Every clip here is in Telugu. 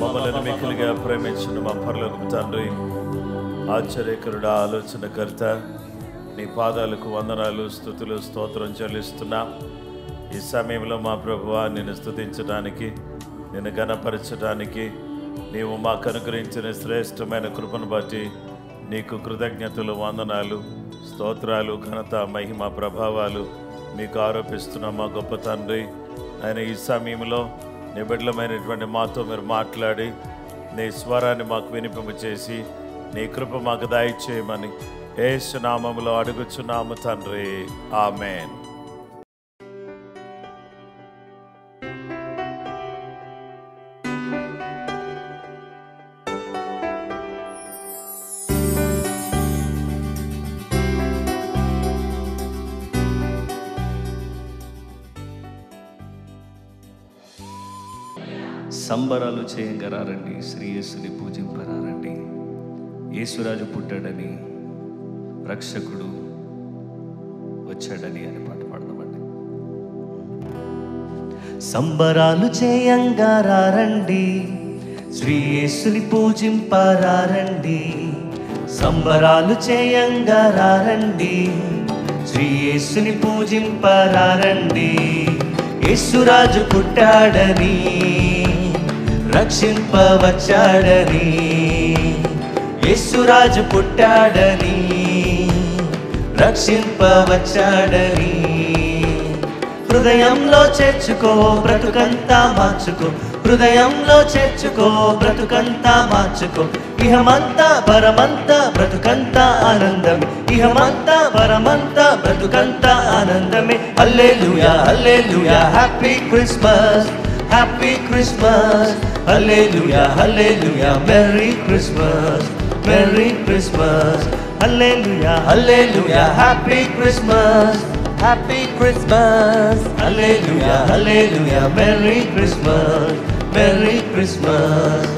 మమ్మల్ని మిక్కిలిగా ప్రేమించిన మా పరలోకపు తండ్రి, ఆశ్చర్యకరుడా, ఆలోచనకర్త, నీ పాదాలకు వందనాలు, స్తుతులు, స్తోత్రం చెల్లిస్తున్నా. ఈ సమయంలో మా ప్రభువా, నిన్ను స్తుతించడానికి, నిన్ను ఘనపరచడానికి, నీవు మాకు అనుగ్రహించిన శ్రేష్టమైన కృపను బట్టి నీకు కృతజ్ఞతలు, వందనాలు, స్తోత్రాలు, ఘనత, మహిమ, ప్రభావాలు మీకు ఆరోపిస్తున్న మా గొప్ప తండ్రి. ఆయన ఈ సమయంలో నిబిడలమైనటువంటి మాతో మీరు మాట్లాడి నీ స్వరాన్ని మాకు వినిపింపచేసి నీ కృప మాకు దయచేయమని యేసు నామములో అడుగుచున్నాము తండ్రి, ఆమేన్. సంబరాలు చేయగరారండి, శ్రీ యేసుని పూజింపరారండి. యేసురాజు పుట్టాడని, రక్షకుడు వచ్చాడని అని పాట పాడదామండి. సంబరాలు చేయంగారండి, శ్రీ యేసుని పూజింపరారండి. సంబరాలు చేయంగారండి, శ్రీ యేసుని పూజింపరారండి. యేసురాజు పుట్టాడని, రక్షింపవచ్చాడని. యేసురాజు పుట్టాడని, రక్షింపవచ్చాడని. హృదయంలో చేర్చుకో, బ్రతుకంతా మార్చుకో. హృదయంలో చేర్చుకో, బ్రతుకంతా మార్చుకో. ఇహమంతా పరమంతా బ్రతుకంతా ఆనందమే. ఇహమంతా పరమంతా బ్రతుకంతా ఆనందమే. Hallelujah hallelujah, happy Christmas, happy Christmas. Hallelujah హల్లెలూయా, merry Christmas, merry Christmas. Hallelujah hallelujah, happy Christmas, happy Christmas. Hallelujah హల్లెలూయా, మెర్రీ క్రిస్మస్, మెర్రీ క్రిస్మస్.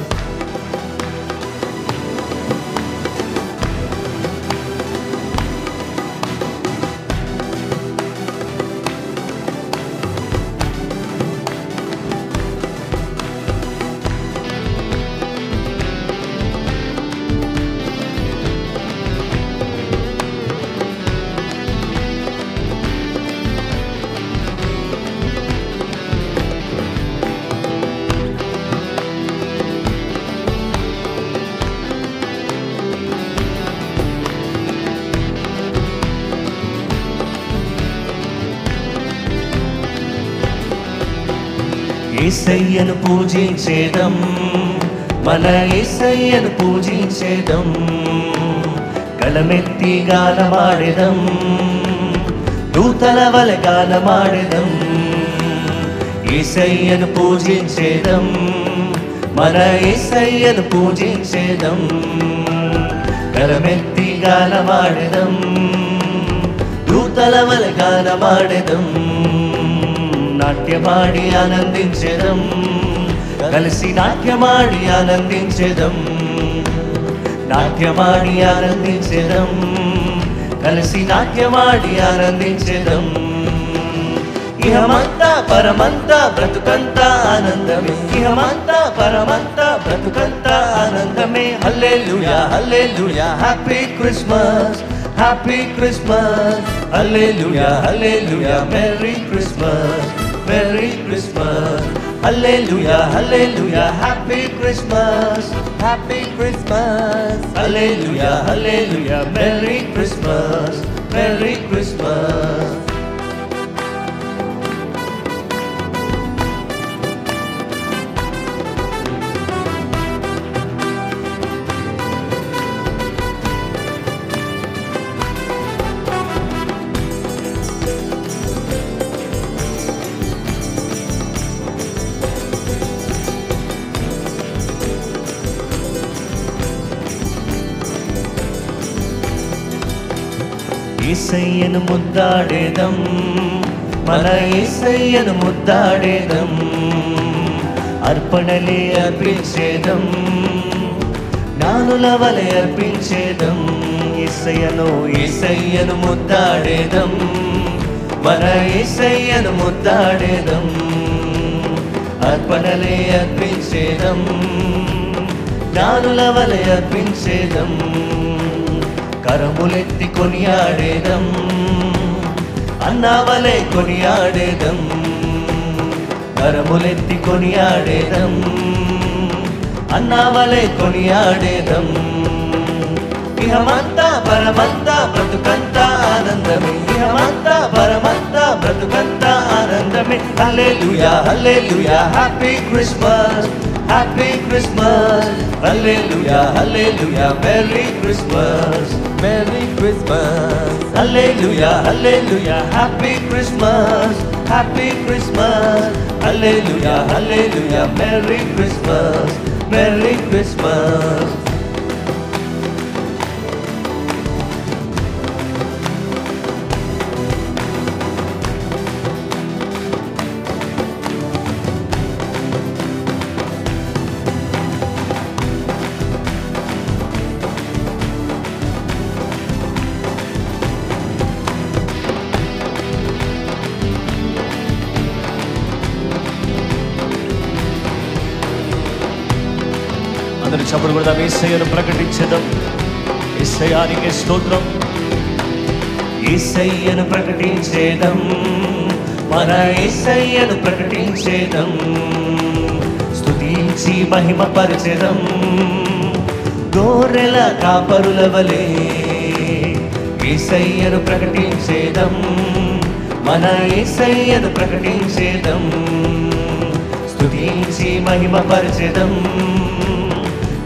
యేసయ్యను పూజించేదం, మన యేసయ్యను పూజించేదం. గళమెత్తి గానమాడెదం, దూతల వలె గానమాడెదం. యేసయ్యను పూజించేదం, మన యేసయ్యను పూజించేదం. గళమెత్తి గానమాడెదం, దూతల వలె గానమాడెదం. నాట్యమాడి ఆనందించెదం, కలిసి నాట్యమాడి ఆనందించెదం. నాట్యమాడి ఆనందించెదం, కలిసి నాట్యమాడి ఆనందించెదం. ఇహమంతా పరమంతా బ్రతుకంతా ఆనందమే. ఇహమంతా పరమంతా బ్రతుకంతా ఆనందమే. Hallelujah hallelujah, happy Christmas, happy Christmas. Hallelujah హల్లెలూయా, merry Christmas, merry Christmas. Hallelujah hallelujah, happy Christmas, happy Christmas. Hallelujah హల్లెలూయా, మెర్రీ క్రిస్మస్, మెర్రీ క్రిస్మస్. యేసయ్యను ముద్దాడేదం, మన యేసయ్యను ముద్దాడేదం. అర్పణలే అర్పించేదం, జ్ఞానుల వలె అర్పించేదం. యేసయ్యను ముద్దాడేదం, మన యేసయ్యను ముద్దాడేదం. అర్పణలే అర్పించేదం, జ్ఞానుల వలె అర్పించేదం, కరములెత్తి కొనియాడేదం, అన్నావలే కొనియాడేదం, కరములెత్తి కొనియాడేదం, అన్నావలే కొనియాడేదం. ఇహమంతా పరమంతా బ్రతుకంతా ఆనందమే, ఇహమంతా పరమంతా బ్రతుకంతా ఆనందమే. Hallelujah hallelujah happy Christmas, happy Christmas, hallelujah hallelujah merry Christmas, merry Christmas, hallelujah hallelujah happy Christmas, happy Christmas, hallelujah hallelujah merry Christmas, merry Christmas. అందరూ చప్పుడు కూడా యేసయ్యను ప్రకటించేద్దాం. యేసయ్యానికి స్తోత్రం. యేసయ్యను ప్రకటించేదం, మన యేసయ్యను ప్రకటించేదం, స్తుతించి మహిమపరచెదం, గొర్రెల కాపరుల వలె యేసయ్యను ప్రకటించేదం, మన యేసయ్యను ప్రకటించేదం, స్తుతించి మహిమపరచెదం,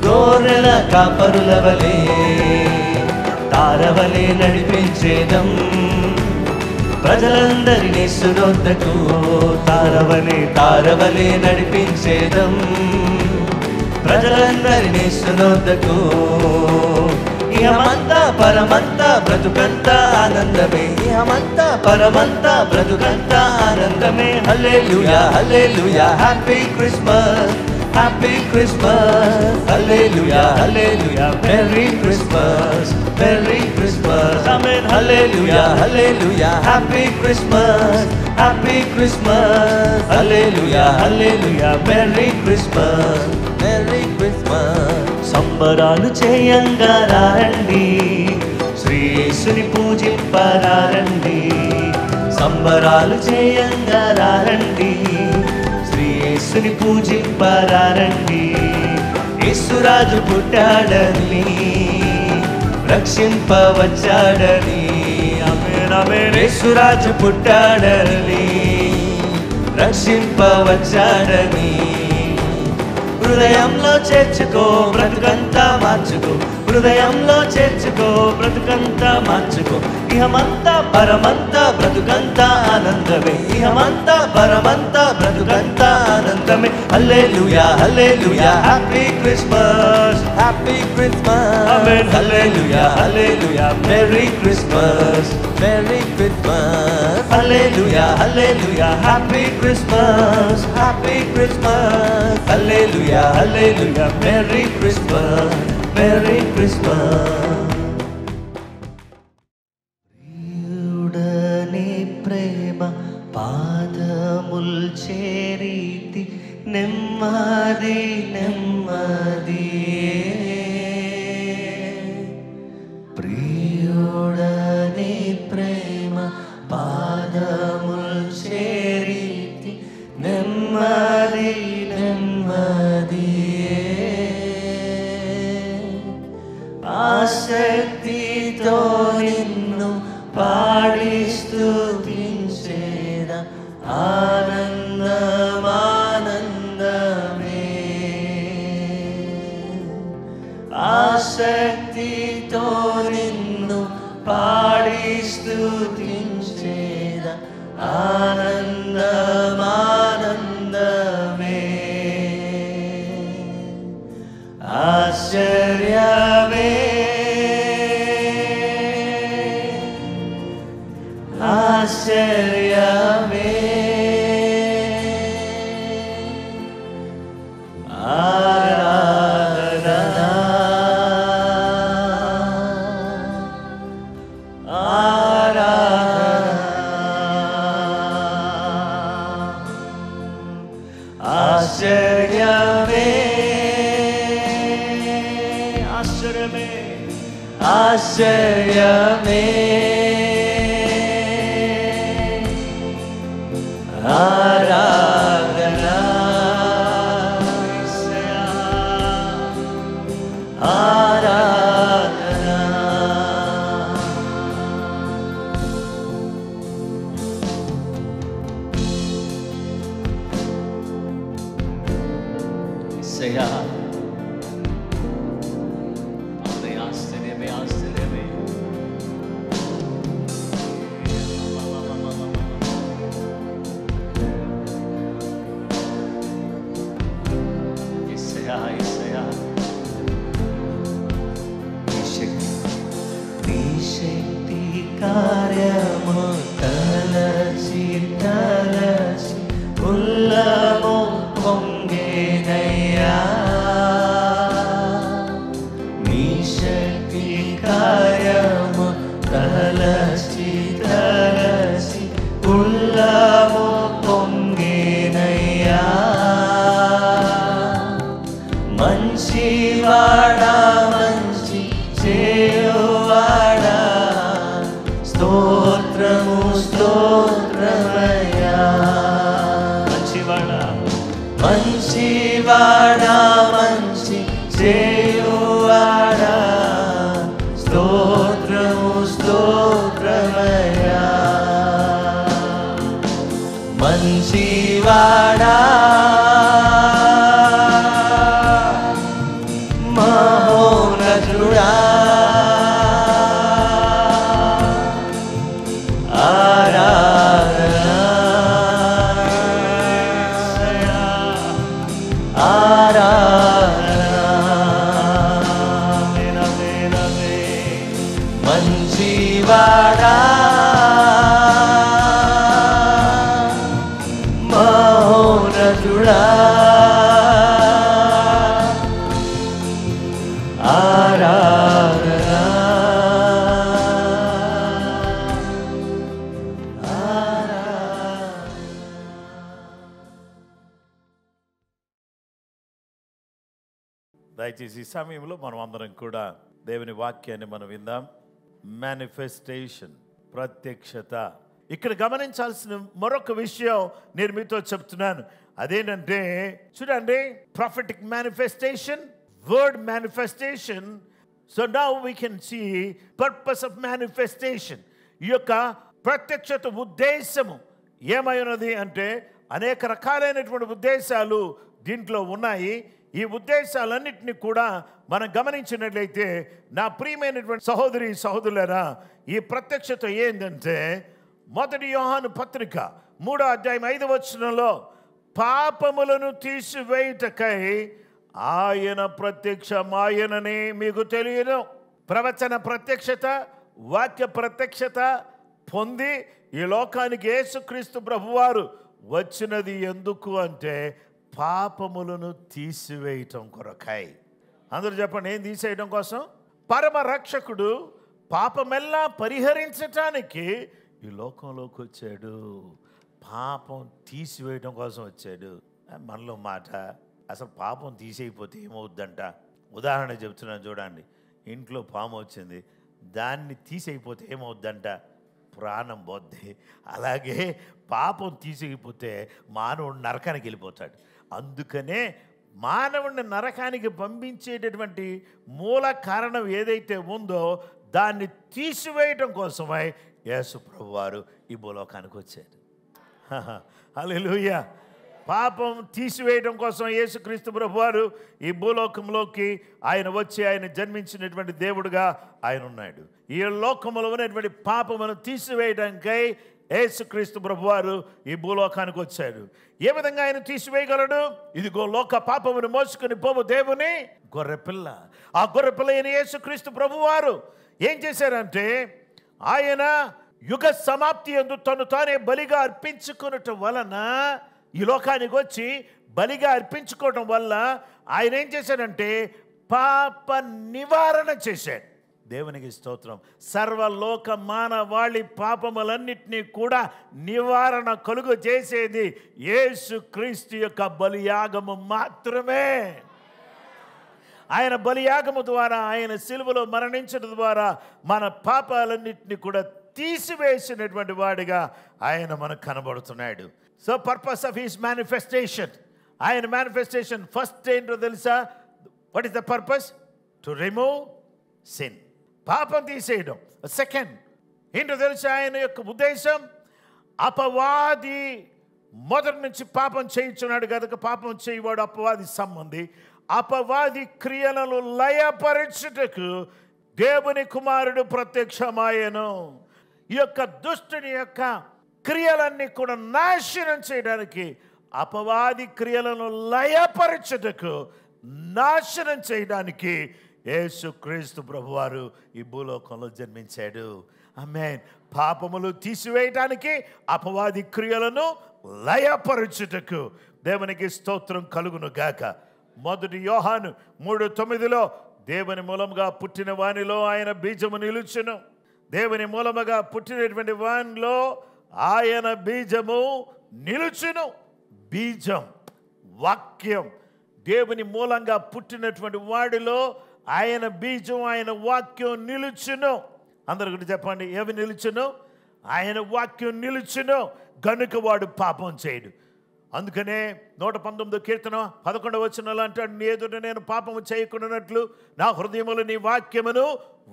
గొర్రెల కాపరుల వలె తారవలే నడిపించేదం, ప్రజలందరినీ సునొద్దకు తారవలే నడిపించేదం, ప్రజలందరినీ సునొద్దకు. ఇహమంతా పరమంతా బ్రతుకంతా ఆనందమే, ఇహమంతా పరమంతా బ్రతుకంతా ఆనందమే. Hallelujah hallelujah happy Christmas, happy Christmas, hallelujah hallelujah merry Christmas, merry Christmas, amen. Hallelujah hallelujah happy Christmas, happy Christmas, hallelujah hallelujah merry Christmas, merry Christmas. సంబరాలు చేయంగా రండి, శ్రీ యేసుని పూజింపరారండి, సంబరాలు చేయంగా రండి, యేసుని పూజింపరారండి. యేసురాజు పుట్టాడని, రక్షింపవచ్చాడని, ఆమేన్ ఆమేన్. యేసురాజు పుట్టాడని, రక్షింపవచ్చాడని, హృదయంలో చేర్చుకో బ్రతుకంతా మార్చుకో, హృదయంలో చేర్చుకో బ్రతుకంతా మార్చుకో. ఇహమంతా పరమంతా బ్రతుకంతా ఆనందమే, ఇహమంతా పరమంతా బ్రతుకంతా ఆనందమే. Hallelujah hallelujah happy Christmas, happy Christmas, amen. Hallelujah hallelujah merry Christmas, merry Christmas, hallelujah hallelujah happy Christmas, happy Christmas, hallelujah hallelujah merry Christmas, merry Christmas. ప్రియుడని ప్రేమ పాదముల్ చేరీతి, నెమ్మది నెమ్మది, ప్రియుడని ప్రేమ పాదముల్ చేరీతి, నెమ్మది నెమ్మది, ఆసక్తితో నిన్ను పాడి స్తుతించేద, ఆనందమానందమే, ఆసక్తితో నిన్ను పాడి స్తుతించేద, ఆనందమానందమే, ఆశ్చర్యమే ఆశ్చర్యమే, ఆరాధన ఆరాధన ఆశ్చర్యమే ఆశ్చర్యమే ఆరాధనా ఆరాధనా యేసయ్యా ఆశ్చర్యమే ఆశ్చర్యమే యేసయ్యా యేసయ్యా నీ శక్తి కార్యము తలచి తలచి ఉల్లము పొంగేనయ్యా నీ శక్తి కార్యము తలచి తలచి ఉల్లము పొంగేనయ్యా మంచివాడా మంచి చేయువాడా స్తోత్రము స్తోత్రమయ్యా మంచివాడా మంచివాడా మంచి చేయువాడా స్తోత్రము స్తోత్రమయ్యా మంచివాడా మహోన్నతుడా ఆరాధనా ఆరాధనా మంచివాడా మహోన్నతుడా ఆరాధనా దయచేసి ఈ సమయంలో మనం అందరం కూడా దేవుని వాక్యాన్ని మనం విందాం. మేనిఫెస్టేషన్, ప్రత్యక్షత. ఇక్కడ గమనించాల్సిన మరొక విషయం నేను మీతో చెప్తున్నాను. అదేంటంటే చూడండి, prophetic manifestation, word manifestation. So now we can see purpose of manifestation. ఈ యొక్క ప్రత్యక్షత ఉద్దేశము ఏమై ఉన్నది అంటే అనేక రకాలైనటువంటి ఉద్దేశాలు దీంట్లో ఉన్నాయి. ఈ ఉద్దేశాలన్నింటినీ కూడా మనం గమనించినట్లయితే నా ప్రియమైనటువంటి సహోదరి సహోదరులారా, ఈ ప్రత్యక్షత ఏంటంటే 1 యోహాను పత్రిక 3వ అధ్యాయం 5వ వచనంలో పాపములను తీసివేయుటకై ఆయన ప్రత్యక్షమాయనని మీకు తెలియదు. ప్రవచన ప్రత్యక్షత, వాక్య ప్రత్యక్షత పొంది ఈ లోకానికి యేసుక్రీస్తు ప్రభువారు వచ్చినది ఎందుకు అంటే పాపములను తీసివేయటం కొరకై. అందరూ చెప్పండి, ఏం తీసేయడం కోసం? పరమ రక్షకుడు పాపమెల్లా పరిహరించటానికి ఈ లోకంలోకి వచ్చాడు. పాపం తీసివేయడం కోసం వచ్చాడు. మనలో మాట, అసలు పాపం తీసేయకపోతే ఏమవుద్దంట? ఉదాహరణ చెప్తున్నాను చూడండి. ఇంట్లో పాము వచ్చింది, దాన్ని తీసేయకపోతే ఏమవుద్దంట? ప్రాణం పోద్ది. అలాగే పాపం తీసేయకపోతే మానవుడు నరకానికి వెళ్ళిపోతాడు. అందుకనే మానవుడిని నరకానికి పంపించేటటువంటి మూల కారణం ఏదైతే ఉందో దాన్ని తీసివేయటం కోసమై యేసు ప్రభువారు ఈ భూలోకానికి వచ్చాడు. హల్లెలూయా. పాపం తీసివేయడం కోసం యేసుక్రీస్తు ప్రభువారు ఈ భూలోకంలోకి ఆయన వచ్చి ఆయన జన్మించినటువంటి దేవుడుగా ఆయన ఉన్నాడు. ఈ లోకంలో ఉన్నటువంటి పాపమును తీసివేయడానికై యేసుక్రీస్తు ప్రభువారు ఈ భూలోకానికి వచ్చాడు. ఏ విధంగా ఆయన తీసివేయగలడు? ఇదిగో లోక పాపమును మోసుకుని పోవు దేవుని గొర్రెపిల్ల. ఆ గొర్రెపిల్ల అయిన యేసుక్రీస్తు ప్రభువారు ఏం చేశారంటే ఆయన యుగ సమాప్తి యందు తను తానే బలిగా అర్పించుకునటం వలన, ఈ లోకానికి వచ్చి బలిగా అర్పించుకోవటం వల్ల ఆయన ఏం చేశాడంటే పాప నివారణ చేశాడు. దేవునికి స్తోత్రం. సర్వలోక మానవాళి పాపములన్నిటినీ కూడా నివారణ కలుగు చేసేది యేసుక్రీస్తు యొక్క బలియాగము మాత్రమే. ఆయన బలియాగము ద్వారా, ఆయన సిలువలో మరణించడం ద్వారా మన పాపాలన్నింటినీ కూడా తీసివేసినటువంటి వాడిగా ఆయన మనకు కనబడుతున్నాడు. So purpose of his manifestation, ఆయన మేనిఫెస్టేషన్ ఫస్ట్ ఏంటో తెలుసా? What is the purpose? To remove sin, పాపం తీసేయడం. సెకండ్ ఏంటో తెలుసా ఆయన యొక్క ఉద్దేశం? అపవాది మొదటి నుంచి పాపం చేయించున్నాడు కనుక పాపం చేయవాడు అపవాది సంబంధి. అపవాది క్రియలను లయపరచుటకు దేవుని కుమారుడు ప్రత్యక్షమాయెను. ఈ యొక్క దుష్టుని యొక్క క్రియలన్నీ కూడా నాశనం చేయడానికి, అపవాది క్రియలను లయపరచుటకు, నాశనం చేయడానికి యేసుక్రీస్తు ప్రభువారు ఈ భూలోకంలో జన్మించాడు. ఆమేన్. పాపములు తీసివేయటానికి, అపవాది క్రియలను లయపరచుటకు దేవునికి స్తోత్రం కలుగును గాక. 1 యోహాను 3:9 దేవుని మూలముగా పుట్టిన వానిలో ఆయన బీజము నిలుచును. దేవుని మూలముగా పుట్టినటువంటి వానిలో ఆయన బీజము నిలుచును. బీజం, వాక్యం, దేవుని మూలంగా పుట్టినటువంటి వాడిలో ఆయన బీజం, ఆయన వాక్యం నిలుచును. అందరు కూడా చెప్పండి, ఏమి నిలుచును? ఆయన వాక్యం నిలుచును గనుక వాడు పాపం చేయడు. అందుకనే 119 కీర్తన 11వ వచనంలో అంటాడు, నీ ఎదుట నేను పాపము చేయకుండానట్లు నా హృదయములో నీ వాక్యమును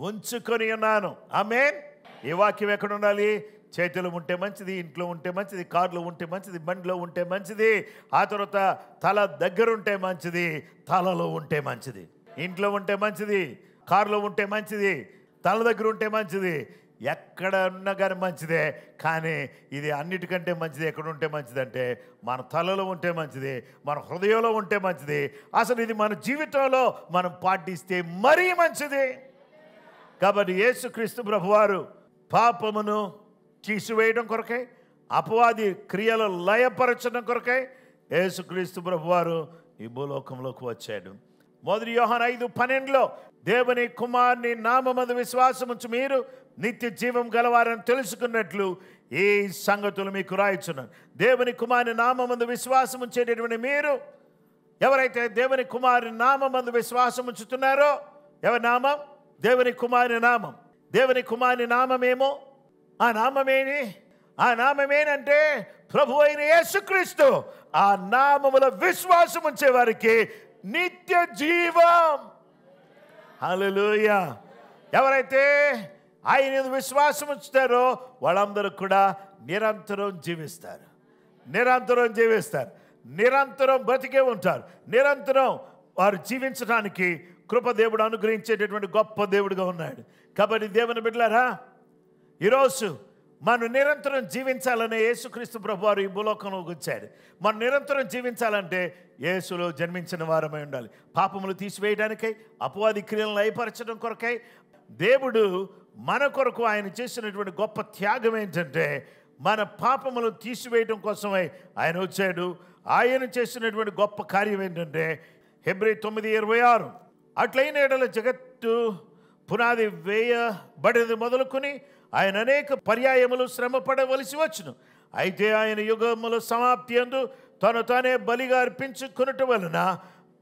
ఉంచుకొని ఉన్నాను. ఆమేన్. ఈ వాక్యం ఎక్కడ ఉండాలి? చేతిలో ఉంటే మంచిది, ఇంట్లో ఉంటే మంచిది, కారులో ఉంటే మంచిది, బండిలో ఉంటే మంచిది, ఆ తర్వాత తల దగ్గర ఉంటే మంచిది, తలలో ఉంటే మంచిది. ఇంట్లో ఉంటే మంచిది, కారులో ఉంటే మంచిది, తల దగ్గర ఉంటే మంచిది, ఎక్కడ ఉన్నా కానీ మంచిదే. కానీ ఇది అన్నిటికంటే మంచిది ఎక్కడ ఉంటే మంచిది అంటే మన తలలో ఉంటే మంచిది, మన హృదయంలో ఉంటే మంచిది. అసలు ఇది మన జీవితంలో మనం పాటిస్తే మరీ మంచిది. కాబట్టి యేసుక్రీస్తు ప్రభువారు పాపమును తీసివేయడం కొరకై, అపవాది క్రియలు లయపరచడం కొరకై యేసుక్రీస్తు ప్రభువారు ఈ భూలోకంలోకి వచ్చాడు. 1 యోహాను 5:12 దేవుని కుమారుని నామమందు విశ్వాసముంచి మీరు నిత్య జీవం గలవారని తెలుసుకున్నట్లు ఈ సంగతులు మీకు రాయిచున్నాను. దేవుని కుమారుని నామమందు విశ్వాసం ఉంచేటటువంటి మీరు, ఎవరైతే దేవుని కుమారుని నామమందు విశ్వాసం ఉంచుతున్నారో, ఎవరి నామం? దేవుని కుమారుని నామం. దేవుని కుమారుని నామమేమో, ఆ నామమేమి? ఆ నామమేనంటే ప్రభు అయిన యేసుక్రీస్తు. ఆ నామముల విశ్వాసం ఉంచే వారికి నిత్య జీవం. హల్లెలూయా. ఎవరైతే ఆయన విశ్వాసం ఉంచుతారో వాళ్ళందరూ కూడా నిరంతరం జీవిస్తారు, నిరంతరం జీవిస్తారు, నిరంతరం బ్రతికే ఉంటారు. నిరంతరం వారు జీవించడానికి కృపదేవుడు అనుగ్రహించేటటువంటి గొప్ప దేవుడుగా ఉన్నాడు. కాబట్టి దేవుని బిడ్డలారా, ఈరోజు మనం నిరంతరం జీవించాలనే యేసుక్రీస్తు ప్రభువారు ఈ భూలోకంలోకి వచ్చాడు. మనం నిరంతరం జీవించాలంటే యేసులో జన్మించిన వారమై ఉండాలి. పాపములు తీసివేయడానికై, అపవాది క్రియలను లయపరచడం కొరకై దేవుడు మన కొరకు ఆయన చేసినటువంటి గొప్ప త్యాగం ఏంటంటే మన పాపములు తీసివేయడం కోసమై ఆయన వచ్చాడు. ఆయన చేసినటువంటి గొప్ప కార్యం ఏంటంటే హెబ్రీ 9:26 అట్లయిన ఎడల జగత్తు పునాది వేయబడేది మొదలుకొని ఆయన అనేక పర్యాయములు శ్రమ పడవలసి వచ్చును. అయితే ఆయన యుగముల సమాప్తి యందు తను తానే బలిగా అర్పించుకొనుట వలన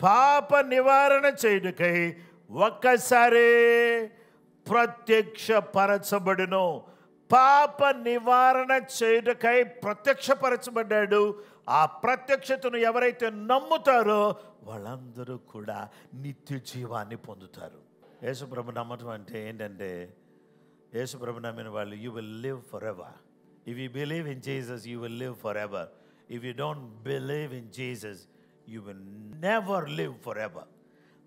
పాప నివారణ చేయుటకై ఒక్కసారే ప్రత్యక్షపరచబడును. పాప నివారణ చేయుటకై ప్రత్యక్షపరచబడ్డాడు. ఆ ప్రత్యక్షతను ఎవరైతే నమ్ముతారో వాళ్ళందరూ కూడా నిత్య జీవాన్ని పొందుతారు. యేసుప్రభు నమ్మటం అంటే ఏంటంటే, యేసుప్రభు నమ్మిన వాళ్ళు you will live for ever. If you believe in Jesus you will live for ever. If you don't believe in Jesus you will never live for ever.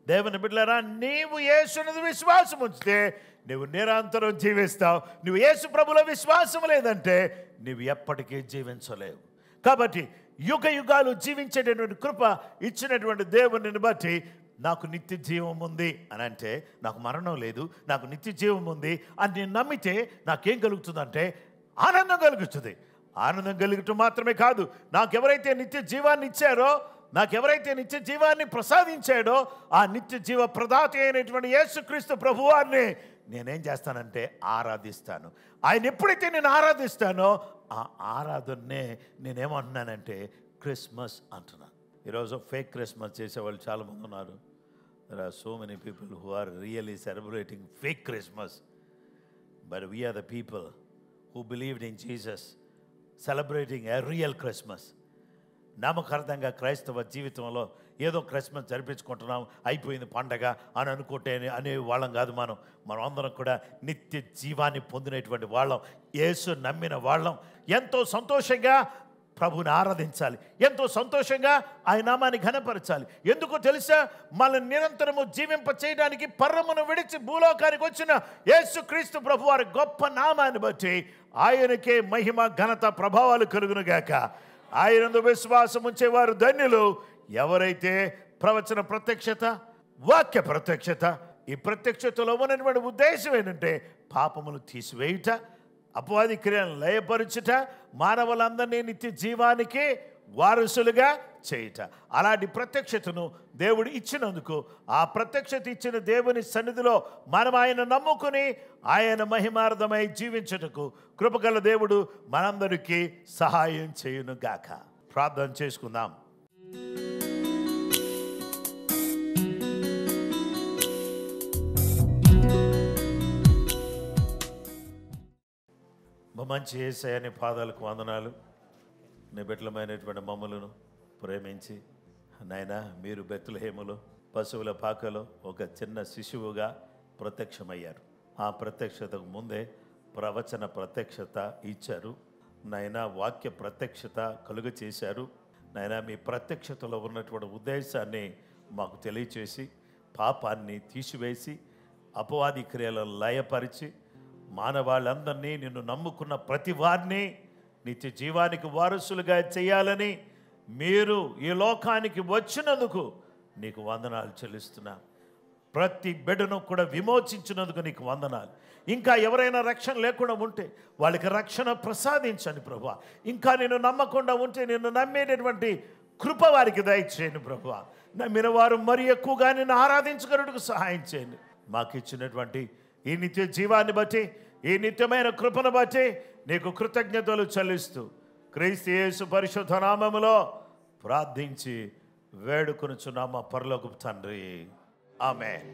దేవుని బిడ్డలారా, నీవు యేసుని విశ్వాసం ఉంచితే నువ్వు నిరంతరం జీవిస్తావు. నువ్వు యేసు ప్రభులో విశ్వాసం లేదంటే నువ్వు ఎప్పటికీ జీవించలేవు. కాబట్టి యుగ యుగాలు జీవించేటటువంటి కృప ఇచ్చినటువంటి దేవుని బట్టి నాకు నిత్య జీవం ఉంది అని అంటే, నాకు మరణం లేదు, నాకు నిత్య జీవం ఉంది అని నేను నమ్మితే నాకేం కలుగుతుందంటే ఆనందం కలుగుతుంది. ఆనందం కలుగటం మాత్రమే కాదు, నాకెవరైతే నిత్య జీవాన్ని ఇచ్చారో, నాకెవరైతే నిత్య జీవాన్ని ప్రసాదించాడో ఆ నిత్య జీవ ప్రదాత అయినటువంటి యేసుక్రీస్తు ప్రభువారిని నేనేం చేస్తానంటే ఆరాధిస్తాను. ఆయన ఎప్పుడైతే నేను ఆరాధిస్తానో ఆ ఆరాధననే నేనేమంటున్నానంటే క్రిస్మస్ అంటున్నాను. ఈరోజు ఫేక్ క్రిస్మస్ చేసేవాళ్ళు చాలామంది ఉన్నారు. There are so many people who are really celebrating fake Christmas. But we are the people who believed in Jesus, celebrating a real Christmas. నామకార్థంగా క్రైస్తవ జీవితంలో ఏదో క్రిస్మస్ జరిపించుకుంటున్నాం, అయిపోయింది పండగ అని అనుకుంటే అనే వాళ్ళం కాదు. మనం అందరం కూడా నిత్య జీవాన్ని పొందినటువంటి వాళ్ళం, యేసు నమ్మిన వాళ్ళం. ఎంతో సంతోషంగా ప్రభుని ఆరాధించాలి, ఎంతో సంతోషంగా ఆయన నామాన్ని ఘనపరచాలి. ఎందుకో తెలుసా? మనల్ని నిరంతరము జీవింప చేయడానికి పరమును విడిచి భూలోకానికి వచ్చిన యేసుక్రీస్తు ప్రభు వారి గొప్ప నామాన్ని బట్టి ఆయనకే మహిమ ఘనత ప్రభావాలు కలుగునుగాక. ఆయనందు విశ్వాసం ఉంచేవారు ధన్యులు. ఎవరైతే ప్రవచన ప్రత్యక్షత, వాక్య ప్రత్యక్షత, ఈ ప్రత్యక్షతలో ఉన్నటువంటి ఉద్దేశం ఏంటంటే పాపములు తీసివేయుట, అపవాది క్రియలను లయపరుచుట, మానవులందరినీ నిత్య జీవానికి వారసులుగా చేయుట. అలాంటి ప్రత్యక్షతను దేవుడు ఇచ్చినందుకు ఆ ప్రత్యక్షత ఇచ్చిన దేవుని సన్నిధిలో మనం ఆయన నమ్ముకుని ఆయన మహిమార్థమై జీవించుటకు కృపగల దేవుడు మనందరికీ సహాయం చేయును గాక. ప్రార్థన చేసుకుందాం. మంచి యేసయ్య పాదాలకు వందనాలు. నీ బిడ్డలమైనటువంటి మమ్మలను ప్రేమించి నాయనా, మీరు బెత్లెహేములో పశువుల పాకలో ఒక చిన్న శిశువుగా ప్రత్యక్షమయ్యారు. ఆ ప్రత్యక్షతకు ముందే ప్రవచన ప్రత్యక్షత ఇచ్చారు నాయనా, వాక్య ప్రత్యక్షత కలుగ చేశారు నాయనా. మీ ప్రత్యక్షతలో ఉన్నటువంటి ఉద్దేశాన్ని మాకు తెలియచేసి పాపాన్ని తీసివేసి అపవాది క్రియలను లయపరిచి మానవాళ్ళందరినీ నిన్ను నమ్ముకున్న ప్రతి వారిని నిత్య జీవానికి వారసులుగా చేయాలని మీరు ఈ లోకానికి వచ్చినందుకు నీకు వందనాలు చెల్లిస్తున్నా. ప్రతి బిడ్డను కూడా విమోచించినందుకు నీకు వందనాలు. ఇంకా ఎవరైనా రక్షణ లేకుండా ఉంటే వాళ్ళకి రక్షణ ప్రసాదించండి ప్రభువా. ఇంకా నిన్ను నమ్మకుండా ఉంటే నిన్ను నమ్మేటటువంటి కృప వారికి దయచేయండి ప్రభువా. నమ్మిన వారు మరి ఎక్కువగా నిన్ను ఆరాధించగలటకు సహాయం చేయండి. మాకు ఇచ్చినటువంటి ఈ నిత్య జీవాన్ని బట్టి, ఈ నిత్యమైన కృపను బట్టి నీకు కృతజ్ఞతలు చెల్లిస్తూ క్రీస్తు యేసు పరిశుద్ధ నామములో ప్రార్థించి వేడుకొనుచున్నాము పరలోకపు తండ్రి, ఆమేన్.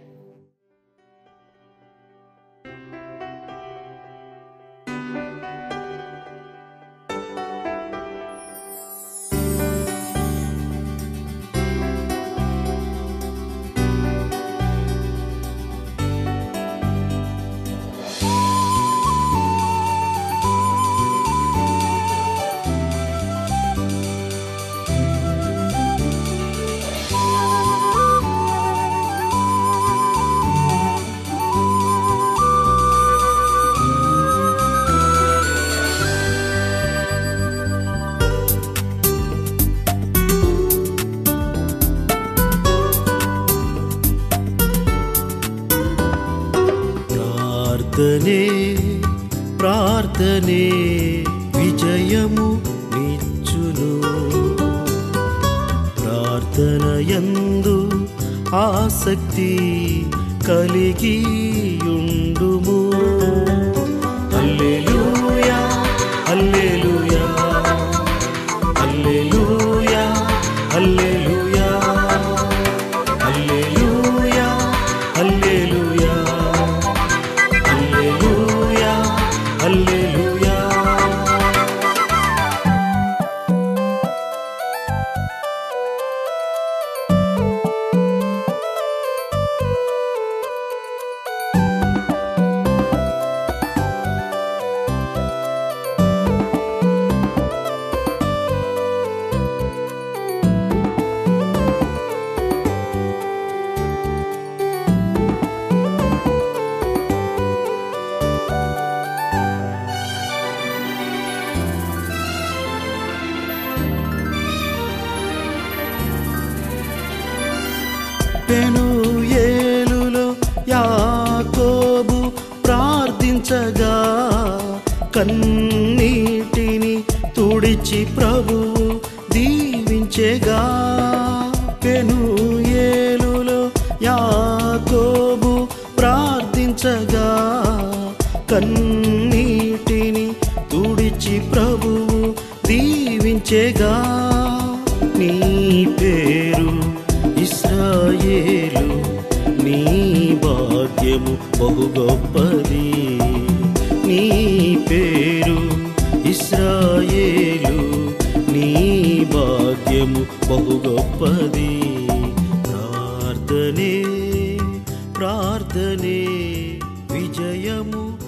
ప్రార్థనే విజయము నిచ్చును. ప్రార్థనయందు ఆసక్తి కలిగియుండుము. హల్లెలూయా హల్లెలూయా హల్లెలూయా హల్లెలూయా హల్లెలూయా హల్లెలూయా హల్లెలూయా హల్లెలూయా. పెనూయేలులో యాకోబు ప్రార్థించగా కన్నీటిని తుడిచి ప్రభువు దీవించెగా. పెనూయేలులో యాకోబు ప్రార్థించగా కన్నీటిని తుడిచి ప్రభువు దీవించెగా. నీ పేరు ఇశ్రాయేలు బహు గొప్పది. నీ పేరు ఇశ్రాయేలు, నీ భాగ్యము బహు గొప్పది. ప్రార్థనే ప్రార్థనే విజయము